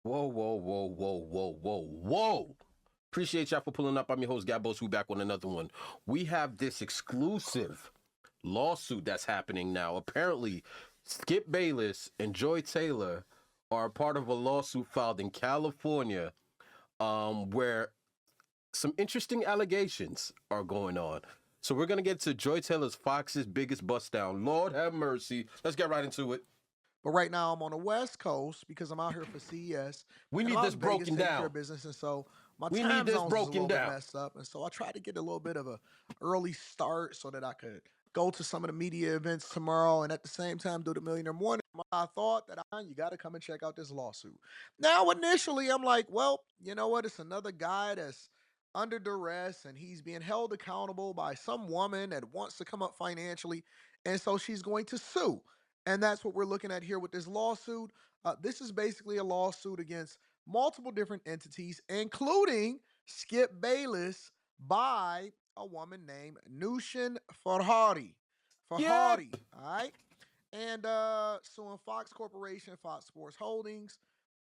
Whoa, whoa, whoa, whoa, whoa, whoa, whoa. Appreciate y'all for pulling up. I'm your host, Gabos. We back with another one. We have this exclusive lawsuit that's happening now. Apparently, Skip Bayless and Joy Taylor are a part of a lawsuit filed in California, where some interesting allegations are going on. So we're gonna get to Joy Taylor's Fox's biggest bust down. Lord have mercy. Let's get right into it. But right now I'm on the West Coast because I'm out here for CES We and I'm need out this in Vegas broken taking care down. of business. And so my We need time this zones is a broken little bit down. messed up. And so I try to get a little bit of a early start so that I could go to some of the media events tomorrow and at the same time do the Millionaire Morning. I thought that you got to come and check out this lawsuit. Now, initially, I'm like, well, you know what? It's another guy that's under duress and he's being held accountable by some woman that wants to come up financially. And so she's going to sue. And that's what we're looking at here with this lawsuit. This is basically a lawsuit against multiple different entities, including Skip Bayless by a woman named Nushin Farhadi. Yep. Farhadi, all right? And suing Fox Corporation, Fox Sports Holdings,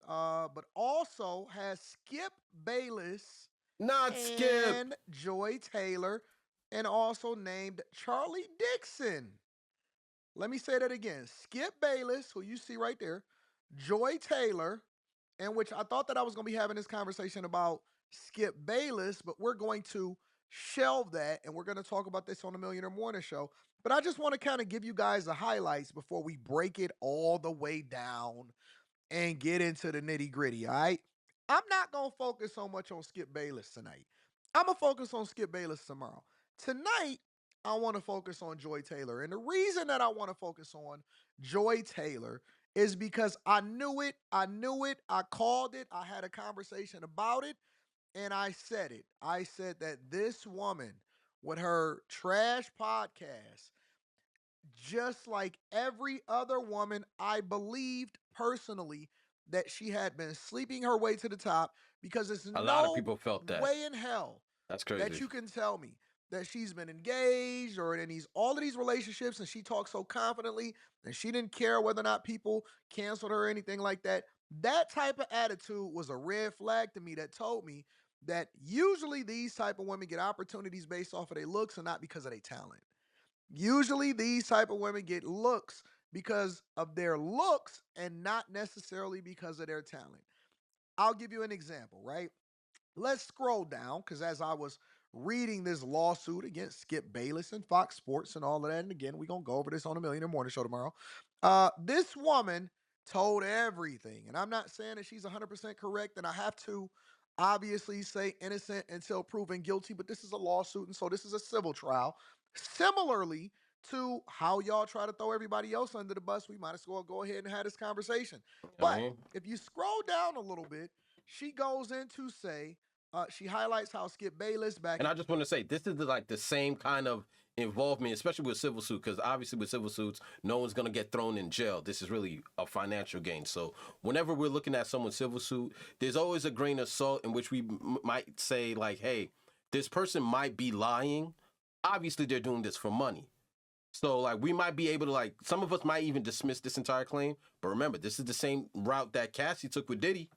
but also has Skip Bayless Not Skip. and Joy Taylor, and also named Charlie Dixon. Let me say that again. Skip Bayless, who you see right there, Joy Taylor, and which I thought that I was going to be having this conversation about Skip Bayless, but we're going to shelve that and we're going to talk about this on the Millionaire Morning Show. But I just want to kind of give you guys the highlights before we break it all the way down and get into the nitty gritty. All right. I'm not going to focus so much on Skip Bayless tonight. I'm going to focus on Skip Bayless tomorrow. Tonight, I want to focus on Joy Taylor. And the reason that I want to focus on Joy Taylor is because I knew it. I knew it. I called it. I had a conversation about it. And I said it. I said that this woman, with her trash podcast, just like every other woman, I believed personally that she had been sleeping her way to the top because there's A lot of no people felt that. way in hell That's that crazy. you can tell me that she's been engaged or in these all of these relationships and she talks so confidently and she didn't care whether or not people canceled her or anything like that. That type of attitude was a red flag to me that told me that usually these type of women get opportunities based off of their looks and not because of their talent. Usually these type of women get looks because of their looks and not necessarily because of their talent. I'll give you an example, right? Let's scroll down because as I was reading this lawsuit against Skip Bayless and Fox Sports and all of that, and again, we're gonna go over this on the Millionaire Morning Show tomorrow. This woman told everything, and I'm not saying that she's 100% correct, and I have to obviously say innocent until proven guilty, but this is a lawsuit, and so this is a civil trial. Similarly to how y'all try to throw everybody else under the bus, we might as well go ahead and have this conversation. I But mean, if you scroll down a little bit, she goes in to say she highlights how Skip Bayless back and in I just want to say this is like the same kind of involvement, especially with civil suit, because obviously with civil suits, no one's gonna get thrown in jail. This is really a financial gain. So whenever we're looking at someone's civil suit, there's always a grain of salt in which we might say like, hey, this person might be lying. Obviously, they're doing this for money. So like we might be able to like some of us might even dismiss this entire claim, but remember this is the same route that Cassie took with Diddy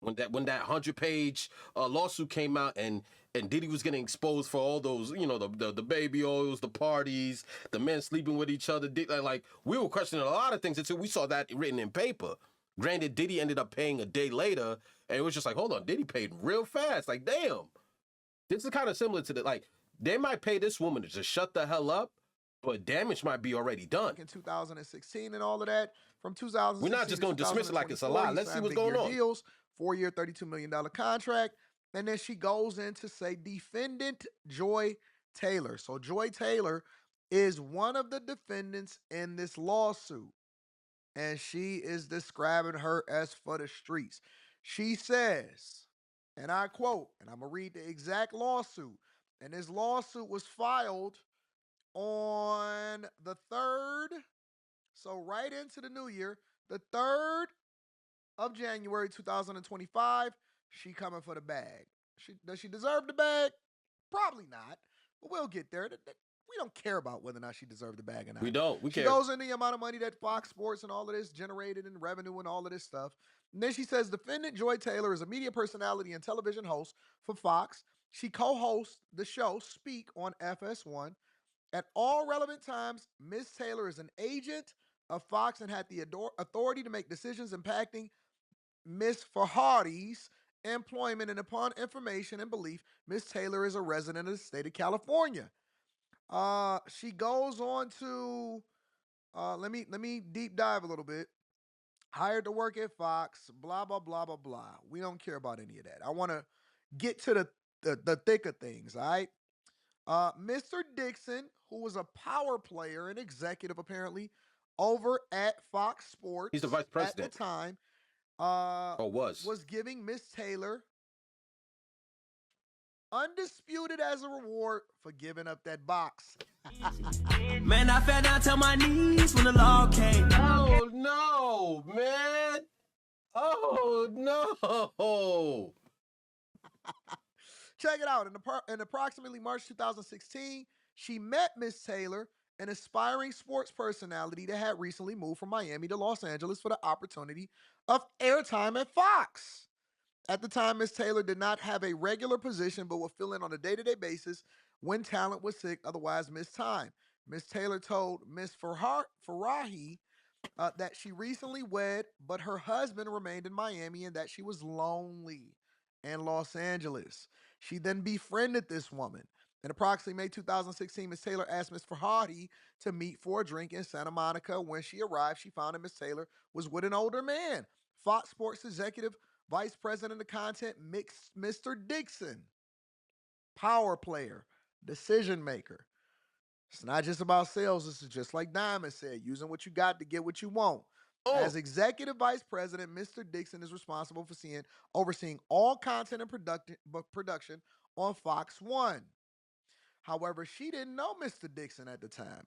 when that 100-page lawsuit came out and Diddy was getting exposed for all those the baby oils, the parties, the men sleeping with each other. Like we were questioning a lot of things until we saw that written in paper. Granted, Diddy ended up paying a day later, and it was just like, hold on, Diddy paid real fast. Like, damn, this is kind of similar to the like they might pay this woman to just shut the hell up, but damage might be already done. 2016 and all of that. From We're not 2016 just to gonna dismiss it like it's a 2024, lie. he Let's see signed what's big going year on. deals, 4-year, $32 million contract. And then she goes in to say defendant Joy Taylor. So Joy Taylor is one of the defendants in this lawsuit. And she is describing her as for the streets. She says, and I quote, and I'm going to read the exact lawsuit. And this lawsuit was filed on the 3rd, so right into the new year, the 3rd of January 2025. She coming for the bag. Does she deserve the bag? Probably not, but we'll get there. we don't care about whether or not she deserved the bag or not. We don't. We She care. goes into the amount of money that Fox Sports and all of this generated in revenue and all of this stuff. And then she says defendant Joy Taylor is a media personality and television host for Fox. She co-hosts the show Speak on FS1. At all relevant times, Ms. Taylor is an agent of Fox and had the authority to make decisions impacting Ms. Farhadi's employment. And upon information and belief, Ms. Taylor is a resident of the state of California. She goes on to let me deep dive a little bit. Hired to work at Fox, blah blah blah blah blah. We don't care about any of that. I want to get to the thick of things. All right. Mr. Dixon, who was a power player and executive apparently over at Fox Sports, He's the vice president at the time, or was giving Miss Taylor undisputed as a reward for giving up that box. Man, I fell down to my knees when the law came. Oh no, man! Oh no! Check it out. In approximately March 2016, she met Miss Taylor, an aspiring sports personality that had recently moved from Miami to Los Angeles for the opportunity of airtime at Fox. At the time, Miss Taylor did not have a regular position, but would fill in on a day-to-day basis when talent was sick, otherwise missed time. Miss Taylor told Miss Farahi that she recently wed, but her husband remained in Miami and that she was lonely in Los Angeles. She then befriended this woman. In approximately May 2016, Miss Taylor asked Miss Farhadi to meet for a drink in Santa Monica. When she arrived, she found that Miss Taylor was with an older man, Fox Sports executive vice president of content, Mr. Dixon, power player, decision maker. It's not just about sales. This is just like Diamond said, using what you got to get what you want. Oh. As executive vice president, Mr. Dixon is responsible for overseeing all content and production on Fox One. However, she didn't know Mr. Dixon at the time.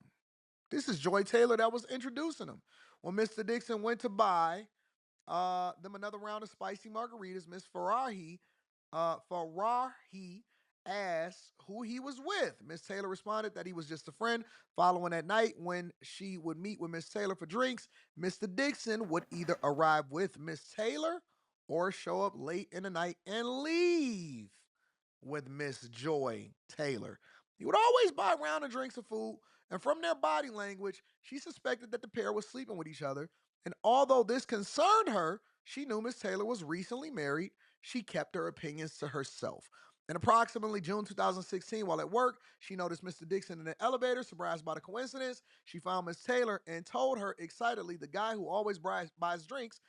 This is Joy Taylor that was introducing him. When Mr. Dixon went to buy them another round of spicy margaritas, Miss Farahi asked who he was with. Miss Taylor responded that he was just a friend. Following that night, when she would meet with Miss Taylor for drinks, Mr. Dixon would either arrive with Miss Taylor or show up late in the night and leave with Miss Joy Taylor. He would always buy a round of drinks and food, and from their body language, she suspected that the pair was sleeping with each other. And although this concerned her, she knew Miss Taylor was recently married. She kept her opinions to herself. In approximately June 2016, while at work, she noticed Mr. Dixon in an elevator. Surprised by the coincidence, she found Miss Taylor and told her excitedly the guy who always buys drinks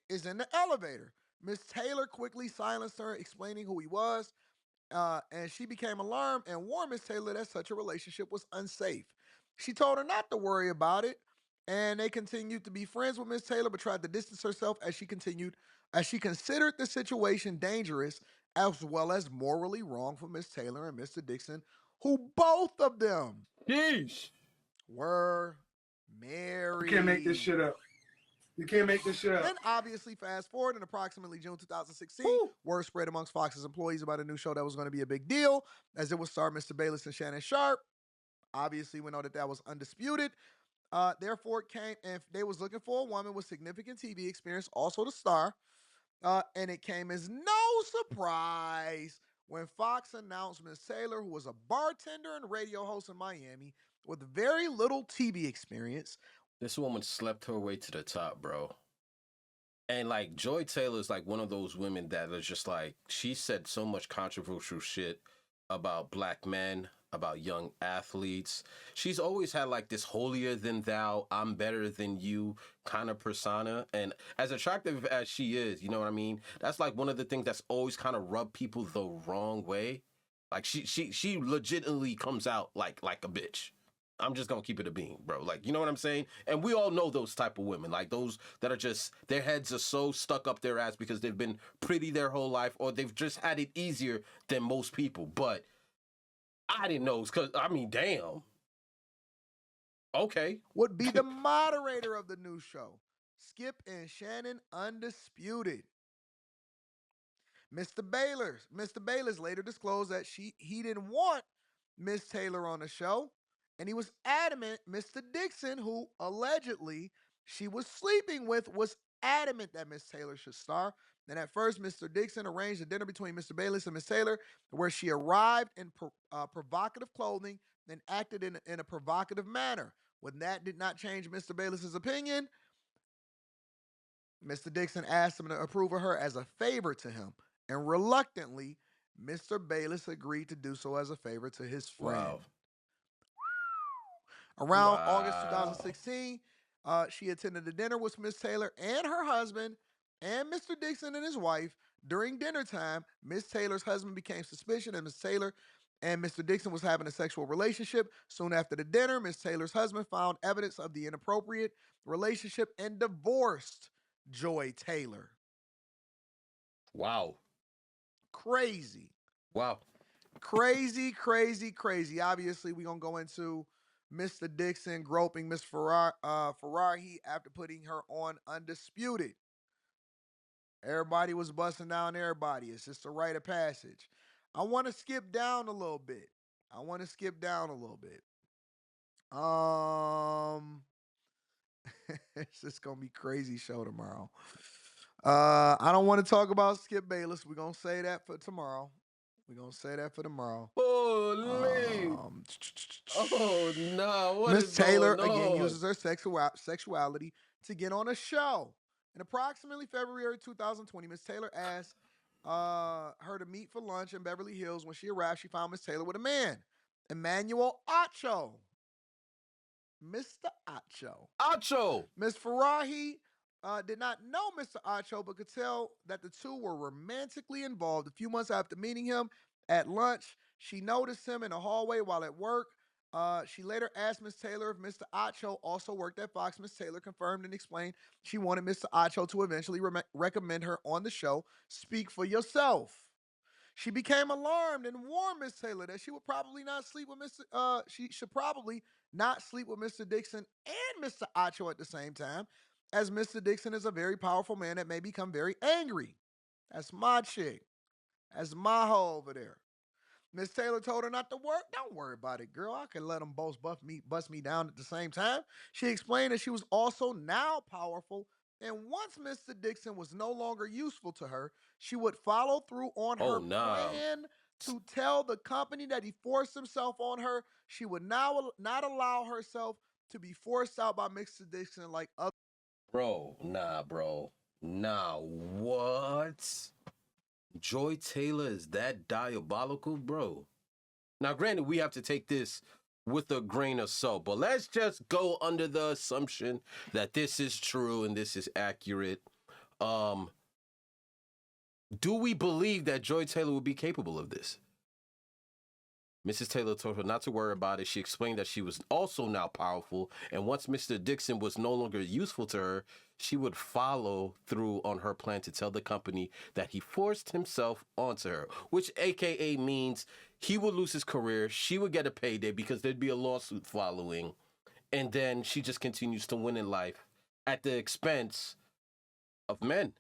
is in the elevator. Miss Taylor quickly silenced her, explaining who he was, and she became alarmed and warned Miss Taylor that such a relationship was unsafe. She told her not to worry about it, and they continued to be friends with Miss Taylor, but tried to distance herself as she considered the situation dangerous as well as morally wrong for Miss Taylor and Mr. Dixon, who both of them Yeesh. were married. You can't make this shit up. You can't make this shit up. Then obviously fast forward in approximately June 2016, word spread amongst Fox's employees about a new show that was going to be a big deal, as it would star Mr. Bayless and Shannon Sharp. Obviously, we know that was undisputed. Therefore, it came, and they was looking for a woman with significant TV experience, also the star. And it came as no surprise when Fox announced Miss Taylor, who was a bartender and radio host in Miami with very little TV experience. This woman slept her way to the top, bro. And like Joy Taylor is like one of those women that is just like, she said so much controversial shit about black men, about young athletes. She's always had like this holier than thou, I'm better than you kind of persona. And as attractive as she is, you know what I mean? That's like one of the things that's always kind of rubbed people the wrong way. Like she legitimately comes out like a bitch. I'm just gonna keep it a bean, bro. Like, you know what I'm saying? And we all know those type of women, like those that are just, their heads are so stuck up their ass because they've been pretty their whole life, or they've just had it easier than most people. But I didn't know, because, I mean, damn. Okay. Would be the moderator of the new show. Skip and Shannon undisputed. Mr. Bayless later disclosed that he didn't want Miss Taylor on the show, and he was adamant Mr. Dixon, who allegedly she was sleeping with, was adamant that Miss Taylor should star. And at first, Mr. Dixon arranged a dinner between Mr. Bayless and Miss Taylor, where she arrived in provocative clothing and acted in a provocative manner. When that did not change Mr. Bayless's opinion, Mr. Dixon asked him to approve of her as a favor to him, and reluctantly, Mr. Bayless agreed to do so as a favor to his friend. Wow. Around August Wow. 2016, she attended a dinner with Miss Taylor and her husband and Mr. Dixon and his wife. During dinner time, Miss Taylor's husband became suspicious that Miss Taylor and Mr. Dixon was having a sexual relationship. Soon after the dinner, Miss Taylor's husband found evidence of the inappropriate relationship and divorced Joy Taylor. Wow. Crazy. Wow. Crazy, crazy, crazy. Obviously, we're going to go into Mr. Dixon groping Miss Ferrari after putting her on Undisputed. Everybody was busting down everybody. It's just a rite of passage. I want to skip down a little bit. It's just going to be crazy show tomorrow. I don't want to talk about Skip Bayless. We're going to say that for tomorrow. Holy. Oh, no. What Miss is Taylor, going again, on? uses her sexuality to get on a show. In approximately February 2020, Miss Taylor asked her to meet for lunch in Beverly Hills. When she arrived, she found Miss Taylor with a man, Emmanuel Acho. Mr. Acho. Acho. Miss Farahi did not know Mr. Acho, but could tell that the two were romantically involved. A few months after meeting him at lunch, she noticed him in the hallway while at work. She later asked Miss Taylor if Mr. Acho also worked at Fox. Miss Taylor confirmed and explained she wanted Mr. Acho to eventually recommend her on the show. Speak for yourself. She became alarmed and warned Miss Taylor that she would probably not sleep with she should probably not sleep with Mr. Dixon and Mr. Acho at the same time, as Mr. Dixon is a very powerful man that may become very angry. That's my chick. That's my hoe over there. Miss Taylor told her not to work. Don't worry about it, girl. I can let them both bust me down at the same time. She explained that she was also now powerful, and once Mr. Dixon was no longer useful to her, she would follow through on her plan to tell the company that he forced himself on her. She would now not allow herself to be forced out by Mr. Dixon like other. Bro, nah, what? Joy Taylor is that diabolical, bro? Now, granted, we have to take this with a grain of salt, but let's just go under the assumption that this is true and this is accurate. Do we believe that Joy Taylor would be capable of this? Mrs. Taylor told her not to worry about it. She explained that she was also now powerful, and once Mr. Dixon was no longer useful to her, she would follow through on her plan to tell the company that he forced himself onto her, which AKA means he would lose his career, she would get a payday because there'd be a lawsuit following, and then she just continues to win in life at the expense of men.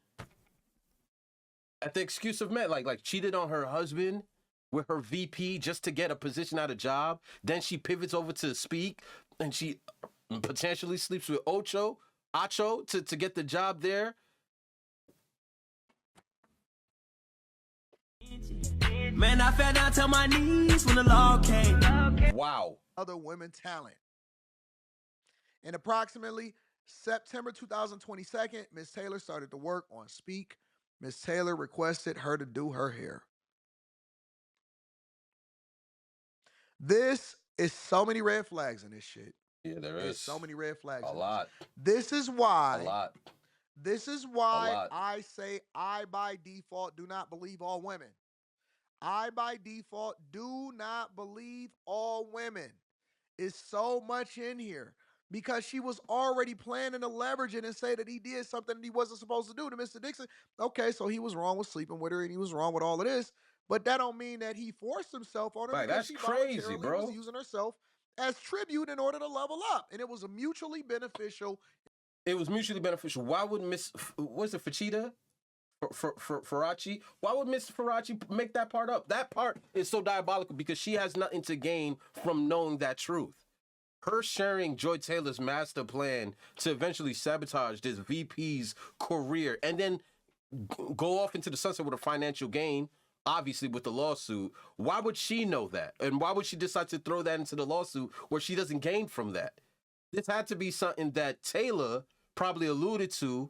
At the excuse of men, like cheated on her husband with her VP just to get a position at a job. Then she pivots over to Speak, and she potentially sleeps with Acho to get the job there. Man, I fell down to my knees when the law came. Wow. Other women talent. In approximately September 2022, Miss Taylor started to work on Speak. Miss Taylor requested her to do her hair. This is so many red flags in this shit. Yeah, there There's is. so many red flags. A lot. This is why. A lot. This is why I say I by default do not believe all women. I by default do not believe all women. It's so much in here because she was already planning to leverage it and say that he did something that he wasn't supposed to do to Mr. Dixon. Okay, so he was wrong with sleeping with her and he was wrong with all of this, but that don't mean that he forced himself on her because That's she crazy, voluntarily bro. was using herself as tribute in order to level up, and it was a mutually beneficial. It was mutually beneficial. Why would was it Fachita? for Farachi. Why would Miss Farachi make that part up? That part is so diabolical because she has nothing to gain from knowing that truth. Her sharing Joy Taylor's master plan to eventually sabotage this VP's career and then go off into the sunset with a financial gain, obviously with the lawsuit. Why would she know that? And why would she decide to throw that into the lawsuit where she doesn't gain from that? This had to be something that Taylor probably alluded to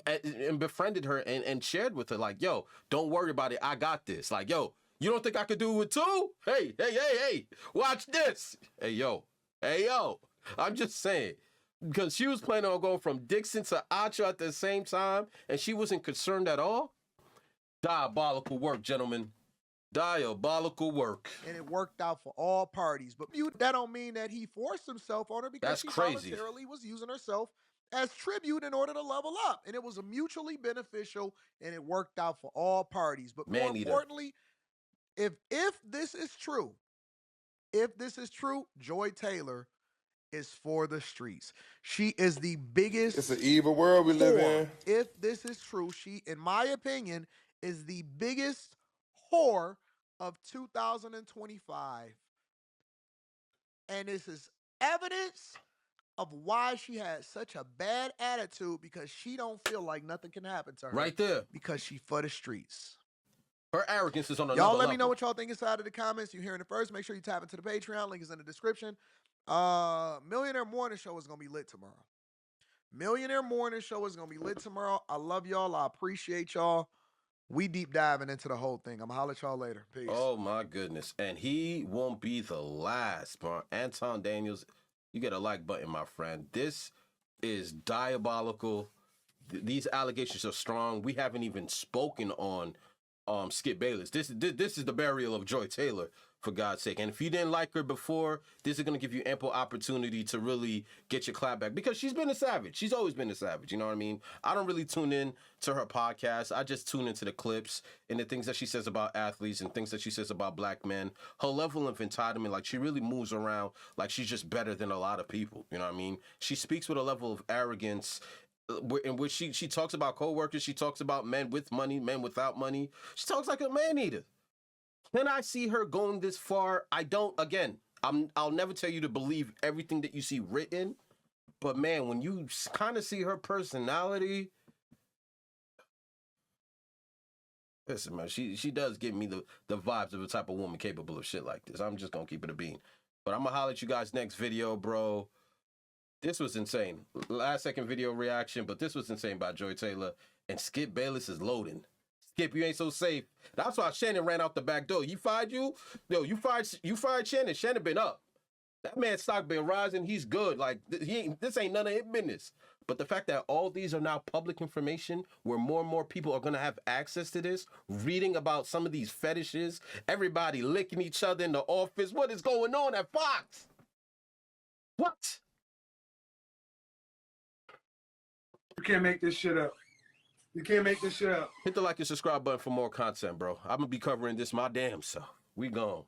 and befriended her and shared with her, like, yo, don't worry about it. I got this. Like, yo, you don't think I could do it too? Hey, watch this. Hey, yo. I'm just saying. Because she was planning on going from Dixon to Acho at the same time, and she wasn't concerned at all. Diabolical work, gentlemen. Diabolical work. And it worked out for all parties. But that don't mean that he forced himself on her because That's she crazy. voluntarily was using herself as tribute in order to level up. And it was a mutually beneficial, and it worked out for all parties. But more importantly, if this is true, Joy Taylor is for the streets. She is the biggest. It's an evil world we live in. If this is true, she, in my opinion, is the biggest whore of 2025. And this is evidence of why she had such a bad attitude, because she don't feel like nothing can happen to her. Right there. Because she for the streets. Her arrogance is on another Y'all level. let me know what y'all think inside of the comments. You hearing it first. Make sure you tap into the Patreon. Link is in the description. Millionaire Morning Show is going to be lit tomorrow. Millionaire Morning Show is going to be lit tomorrow. I love y'all. I appreciate y'all. We deep diving into the whole thing. I'm going to holler at y'all later. Peace. Oh, my goodness. And he won't be the last, bro. Anton Daniels, you get a like button, my friend. This is diabolical. These allegations are strong. We haven't even spoken on Skip Bayless. This is the burial of Joy Taylor, for God's sake. And if you didn't like her before, this is going to give you ample opportunity to really get your clap back, because she's been a savage. She's always been a savage. You know what I mean? I don't really tune in to her podcast. I just tune into the clips and the things that she says about athletes and things that she says about black men. Her level of entitlement, like, she really moves around like she's just better than a lot of people. You know what I mean? She speaks with a level of arrogance in which she talks about coworkers. She talks about men with money, men without money. She talks like a man eater. Can I see her going this far? I don't. Again, I'll never tell you to believe everything that you see written, but man, when you kind of see her personality, listen, man, she does give me the vibes of a type of woman capable of shit like this. I'm just gonna keep it a bean. But I'm gonna holler at you guys next video, bro. This was insane. Last second video reaction, but this was insane by Joy Taylor. And Skip Bayless is loading. Skip, you ain't so safe. That's why Shannon ran out the back door. He fired you? Yo, you fired Shannon. Shannon been up. That man's stock been rising. He's good. Like, this ain't none of his business. But the fact that all these are now public information, where more and more people are going to have access to this, reading about some of these fetishes, everybody licking each other in the office. What is going on at Fox? What? You can't make this shit up. You can't make this shit up. Hit the like and subscribe button for more content, bro. I'm going to be covering this my damn self. We gone.